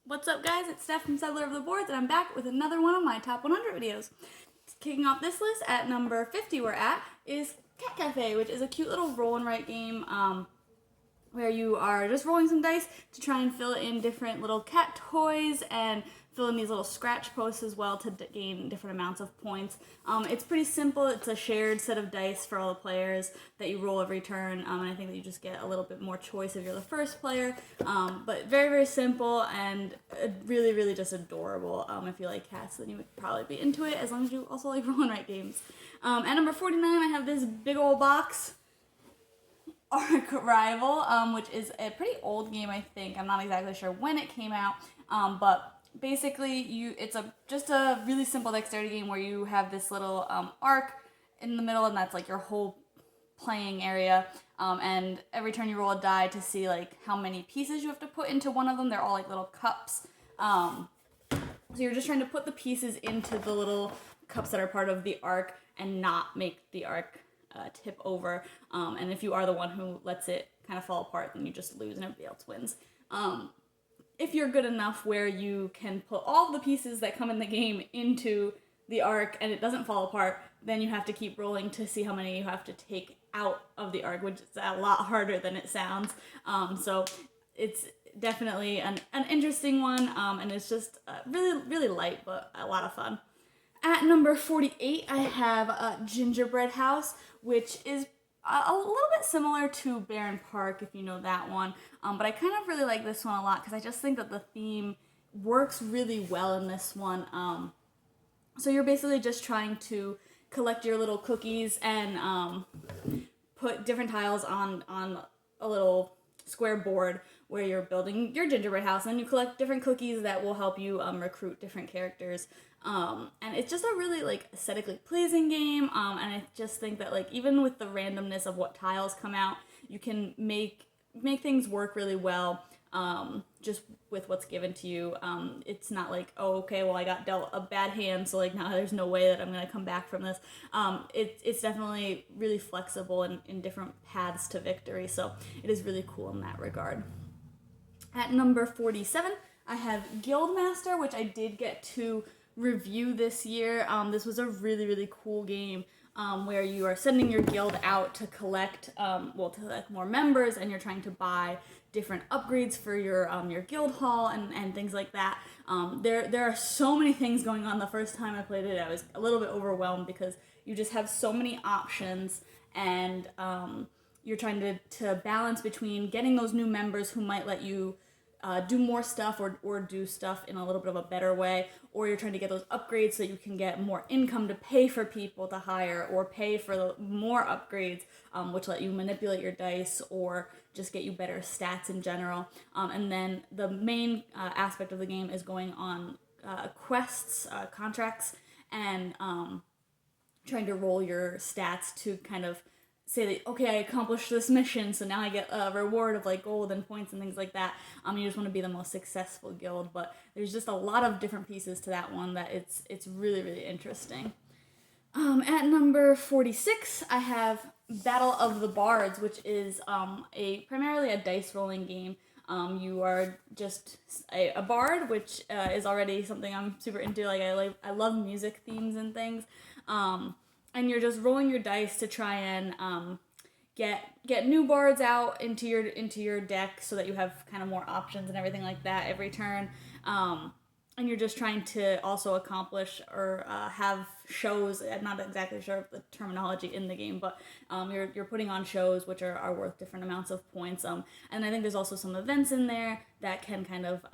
What's up, guys? It's Steph from Settler of the Boards, and I'm back with another one of my top 100 videos. Kicking off this list at number 50 we're at is Cat Cafe, which is a cute little roll and write game where you are just rolling some dice to try and fill in different little cat toys and fill in these little scratch posts as well to gain different amounts of points. It's pretty simple. It's a shared set of dice for all the players that you roll every turn, and I think that you just get a little bit more choice if you're the first player. But very, very simple and really, really just adorable. If you like cats, then you would probably be into it, as long as you also like roll and write games. At number 49, I have this big old box, Ark Rival, which is a pretty old game, I think. I'm not exactly sure when it came out, but basically it's just a really simple dexterity game where you have this little arc in the middle, and that's like your whole playing area, and every turn you roll a die to see like how many pieces you have to put into one of them. They're all like little cups, so you're just trying to put the pieces into the little cups that are part of the arc and not make the arc tip over, and if you are the one who lets it kind of fall apart, then you just lose and everybody else wins. If you're good enough where you can put all the pieces that come in the game into the arc and it doesn't fall apart, then you have to keep rolling to see how many you have to take out of the arc, which is a lot harder than it sounds. So it's definitely an interesting one, and it's just really, really light, but a lot of fun. At number 48, I have Gingerbread House, which is a little bit similar to Barren Park, if you know that one. But I kind of really like this one a lot because I just think that the theme works really well in this one. So you're basically just trying to collect your little cookies and put different tiles on a little square board where you're building your gingerbread house, and you collect different cookies that will help you recruit different characters. And it's just a really like aesthetically pleasing game, and I just think that like even with the randomness of what tiles come out, you can make things work really well, just with what's given to you. It's not like, oh, okay, well, I got dealt a bad hand, so like now there's no way that I'm gonna come back from this. It's definitely really flexible in different paths to victory, so it is really cool in that regard. At number 47, I have Guildmaster, which I did get to review this year. This was a really, really cool game, where you are sending your guild out to collect more members, and you're trying to buy different upgrades for your guild hall and things like that. There are so many things going on. The first time I played it, I was a little bit overwhelmed because you just have so many options, and you're trying to balance between getting those new members who might let you do more stuff or do stuff in a little bit of a better way, or you're trying to get those upgrades so you can get more income to pay for people to hire or pay for more upgrades, which let you manipulate your dice or just get you better stats in general. And then the main aspect of the game is going on quests, contracts, and trying to roll your stats to kind of say that, okay, I accomplished this mission, so now I get a reward of like gold and points and things like that. You just want to be the most successful guild, but there's just a lot of different pieces to that one that it's really, really interesting. At number 46, I have Battle of the Bards, which is primarily a dice rolling game. You are just a bard, which is already something I'm super into. Like I love music themes and things. And you're just rolling your dice to try and get new bards out into your deck so that you have kind of more options and everything like that every turn. And you're just trying to also accomplish or have shows. I'm not exactly sure of the terminology in the game, but you're putting on shows which are worth different amounts of points. And I think there's also some events in there that can kind of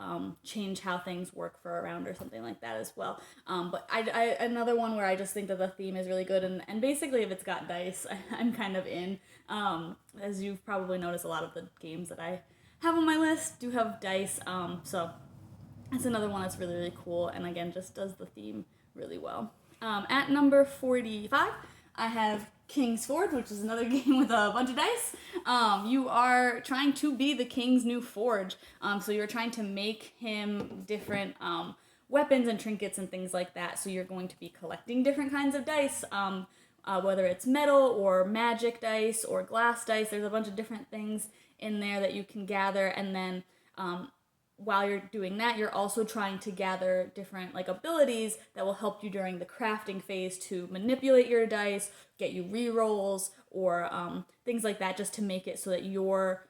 change how things work for a round or something like that as well. But I another one where I just think that the theme is really good, and basically if it's got dice, I'm kind of in. As you've probably noticed, a lot of the games that I have on my list do have dice, so it's another one that's really, really cool, and again, just does the theme really well. At number 45, I have Kingsford, which is another game with a bunch of dice. You are trying to be the king's new forge, so you're trying to make him different weapons and trinkets and things like that, so you're going to be collecting different kinds of dice, whether it's metal or magic dice or glass dice. There's a bunch of different things in there that you can gather, and then while you're doing that, you're also trying to gather different like abilities that will help you during the crafting phase to manipulate your dice, get you rerolls, or things like that, just to make it so that your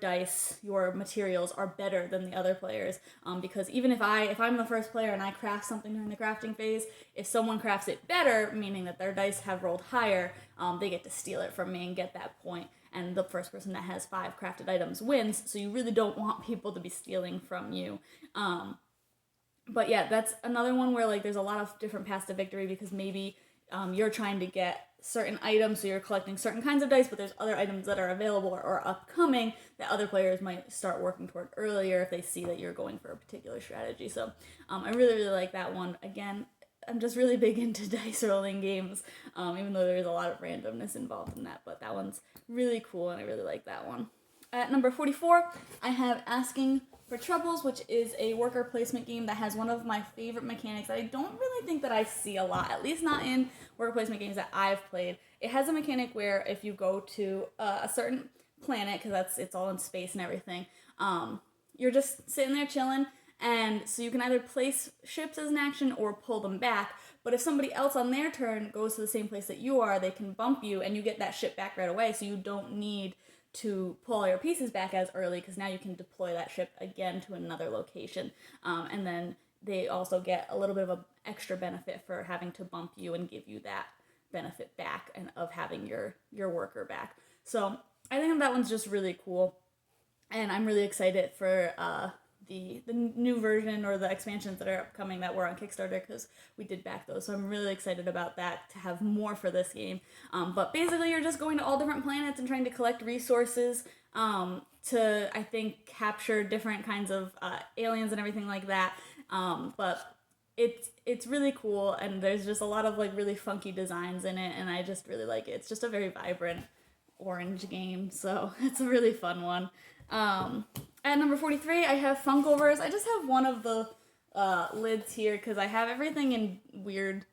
dice, your materials are better than the other players. Because even if I'm the first player and I craft something during the crafting phase, if someone crafts it better, meaning that their dice have rolled higher, they get to steal it from me and get that point. And the first person that has 5 crafted items wins, so you really don't want people to be stealing from you. But yeah, that's another one where like there's a lot of different paths to victory, because maybe you're trying to get certain items, so you're collecting certain kinds of dice, but there's other items that are available or upcoming that other players might start working toward earlier if they see that you're going for a particular strategy. So I really, really like that one. Again, I'm just really big into dice rolling games, even though there's a lot of randomness involved in that, but that one's really cool, and I really like that one. At number 44, I have Asking for Troubles, which is a worker placement game that has one of my favorite mechanics that I don't really think that I see a lot, at least not in worker placement games that I've played. It has a mechanic where if you go to a certain planet, because it's all in space and everything, you're just sitting there chilling, and so you can either place ships as an action or pull them back, but if somebody else on their turn goes to the same place that you are, they can bump you and you get that ship back right away, so you don't need to pull all your pieces back as early, because now you can deploy that ship again to another location. And then they also get a little bit of an extra benefit for having to bump you and give you that benefit back and of having your worker back. So I think that one's just really cool, and I'm really excited for the new version or the expansions that are upcoming that were on Kickstarter, because we did back those, so I'm really excited about that, to have more for this game. But basically you're just going to all different planets and trying to collect resources to, I think, capture different kinds of aliens and everything like that. But it's really cool, and there's just a lot of like really funky designs in it, and I just really like it. It's just a very vibrant orange game, so it's a really fun one. At number 43, I have Funkoverse. I just have one of the lids here because I have everything in weird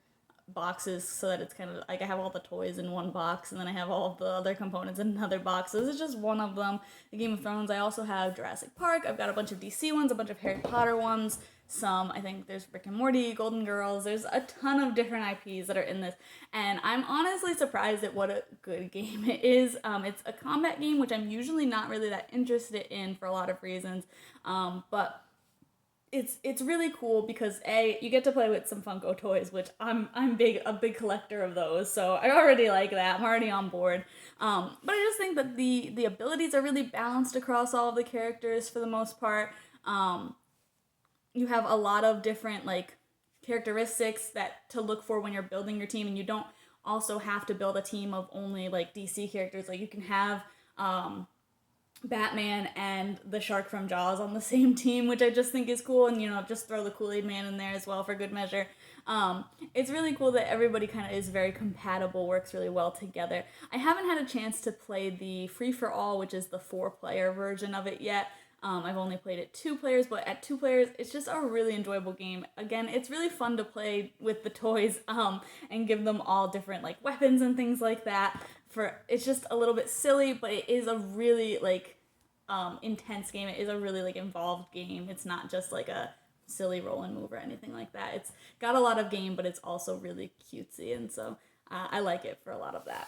boxes, so that it's kind of like I have all the toys in one box, and then I have all of the other components in another box. So this is just one of them. The Game of Thrones. I also have Jurassic Park. I've got a bunch of DC ones, a bunch of Harry Potter ones, some, I think there's Rick and Morty, Golden Girls. There's a ton of different IPs that are in this, and I'm honestly surprised at what a good game it is. It's a combat game, which I'm usually not really that interested in for a lot of reasons, but it's really cool because you get to play with some Funko toys, which I'm a big collector of those, so I already like that. I'm already on board. But I just think that the abilities are really balanced across all of the characters for the most part. You have a lot of different like characteristics that to look for when you're building your team, and you don't also have to build a team of only like DC characters. Like you can have Batman and the shark from Jaws on the same team, which I just think is cool, and just throw the Kool-Aid Man in there as well for good measure. It's really cool that everybody kind of is very compatible, works really well together. I haven't had a chance to play the free-for-all, which is the 4-player version of it yet. I've only played it 2 players, but at 2 players, it's just a really enjoyable game. Again, it's really fun to play with the toys, and give them all different like weapons and things like that. It's just a little bit silly, but it is a really like intense game. It is a really like involved game. It's not just like a silly roll and move or anything like that. It's got a lot of game, but it's also really cutesy, and so I like it for a lot of that.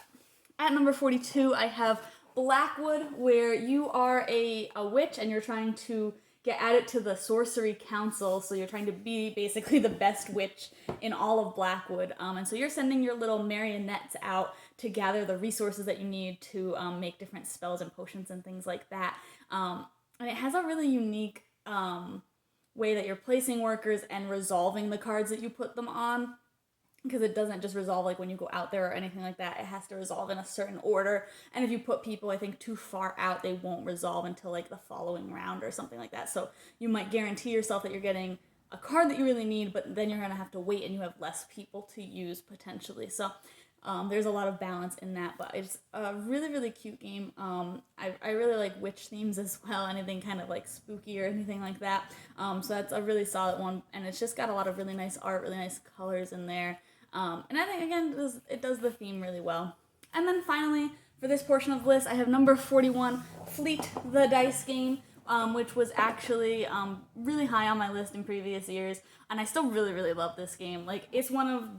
At number 42, I have Blackwood, where you are a witch and you're trying to get added to the Sorcery Council, so you're trying to be basically the best witch in all of Blackwood, and so you're sending your little marionettes out to gather the resources that you need to make different spells and potions and things like that, and it has a really unique way that you're placing workers and resolving the cards that you put them on, because it doesn't just resolve like when you go out there or anything like that. It has to resolve in a certain order, and if you put people, I think, too far out, they won't resolve until like the following round or something like that. So you might guarantee yourself that you're getting a card that you really need, but then you're going to have to wait and you have less people to use potentially. So there's a lot of balance in that, but it's a really, really cute game. I really like witch themes as well, anything kind of like spooky or anything like that. So that's a really solid one, and it's just got a lot of really nice art, really nice colors in there. And I think, again, it does the theme really well. And then finally, for this portion of the list, I have number 41, Fleet the Dice Game, which was actually really high on my list in previous years, and I still really, really love this game. Like, it's one of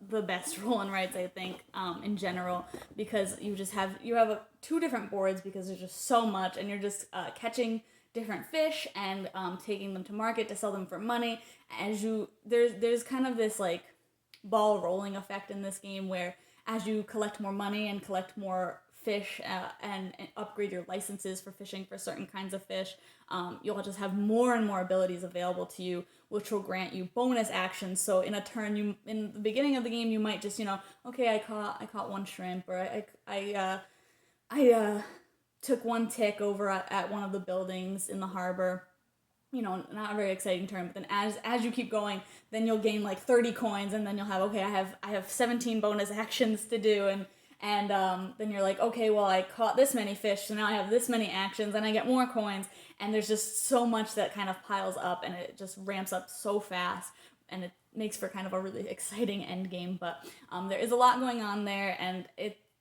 the best roll and writes, I think, in general, because you have two different boards because there's just so much, and you're just catching different fish and taking them to market to sell them for money. There's kind of this like ball rolling effect in this game where as you collect more money and collect more fish and upgrade your licenses for fishing for certain kinds of fish, you'll just have more and more abilities available to you, which will grant you bonus actions. So in a turn, in the beginning of the game, you might just, okay, I caught one shrimp, or I took one tick over at one of the buildings in the harbor. Not a very exciting turn, but then as you keep going, then you'll gain like 30 coins, and then you'll have, okay, I have 17 bonus actions to do, and then you're like, okay, well, I caught this many fish, so now I have this many actions, and I get more coins, and there's just so much that kind of piles up, and it just ramps up so fast, and it makes for kind of a really exciting end game. But there is a lot going on there, and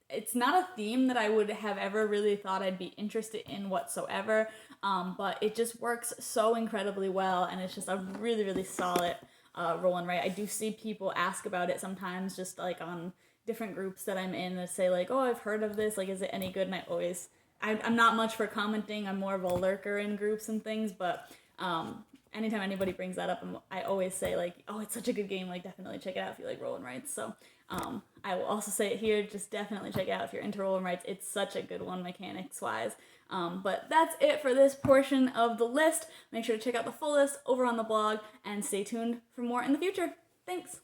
it's not a theme that I would have ever really thought I'd be interested in whatsoever, but it just works so incredibly well, and it's just a really, really solid roll and write. I do see people ask about it sometimes, just like on different groups that I'm in, that say like, oh, I've heard of this, like, is it any good? And I'm not much for commenting, I'm more of a lurker in groups and things, but anytime anybody brings that up, I always say like, oh, it's such a good game, like, definitely check it out if you like roll and writes. So I will also say it here, just definitely check it out if you're into roll and writes. It's such a good one mechanics wise. But that's it for this portion of the list. Make sure to check out the full list over on the blog, and stay tuned for more in the future. Thanks!